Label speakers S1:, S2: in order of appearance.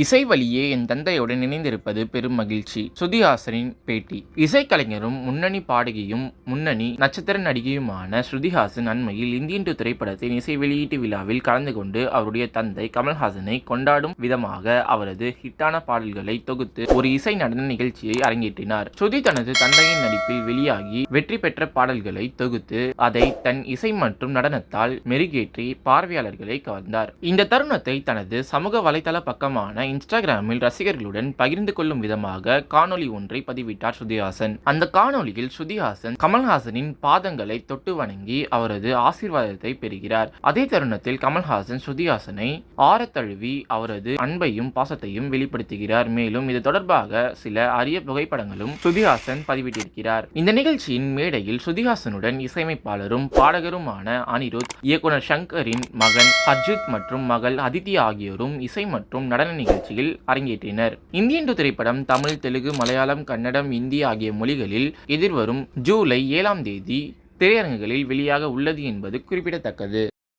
S1: இசை வழியே என் தந்தையுடன் இணைந்திருப்பது பெரும் மகிழ்ச்சி. ஸ்ருதிஹாசனின் பேட்டி. இசைக்கலைஞரும் முன்னணி பாடகியும் முன்னணி நட்சத்திர நடிகையுமான ஸ்ருதிஹாசன் அண்மையில் இந்தியன் 2 திரைப்படத்தின் இசை வெளியீட்டு விழாவில் கலந்து கொண்டு அவருடைய தந்தை கமல்ஹாசனை கொண்டாடும் விதமாக அவரது ஹிட்டான பாடல்களை தொகுத்து ஒரு இசை நடன நிகழ்ச்சியை அரங்கேற்றினார். ஸ்ருதி தனது தந்தையின் நடிப்பில் வெளியாகி வெற்றி பெற்ற பாடல்களை தொகுத்து அதை தன் இசை மற்றும் நடனத்தால் மெருகேற்றி பார்வையாளர்களை கவர்ந்தார். இந்த தருணத்தை தனது சமூக வலைதள பக்கமான இன்ஸ்டாகிராமில் ரசிகர்களுடன் பகிர்ந்து கொள்ளும் விதமாக காணொலி ஒன்றை பதிவிட்டார் ஸ்ருதிஹாசன். அந்த காணொலியில் ஸ்ருதிஹாசன் கமல்ஹாசனின் பாதங்களை தொட்டு வணங்கி அவரது ஆசீர்வாதத்தை பெறுகிறார். அதே தருணத்தில் கமல்ஹாசன் ஸ்ருதிஹாசனை ஆரத் தழுவி அவரது அன்பையும் பாசத்தையும் வெளிப்படுத்துகிறார். மேலும் இது தொடர்பாக சில அரிய புகைப்படங்களும் ஸ்ருதிஹாசன் பதிவிட்டிருக்கிறார். இந்த நிகழ்ச்சியின் மேடையில் ஸ்ருதிஹாசனுடன் இசையமைப்பாளரும் பாடகருமான அனிருத், இயக்குனர் ஷங்கரின் மகன் அஜித் மற்றும் மகள் அதித்தி ஆகியோரும் இசை மற்றும் நடன நிகழ்ச்சியில் அரங்கேற்றினர். இந்தியன் 2 திரைப்படம் தமிழ், தெலுங்கு, மலையாளம், கன்னடம், இந்தி ஆகிய மொழிகளில் எதிர்வரும் ஜூலை 7ஆம் தேதி திரையரங்குகளில் வெளியாக உள்ளது என்பது குறிப்பிடத்தக்கது.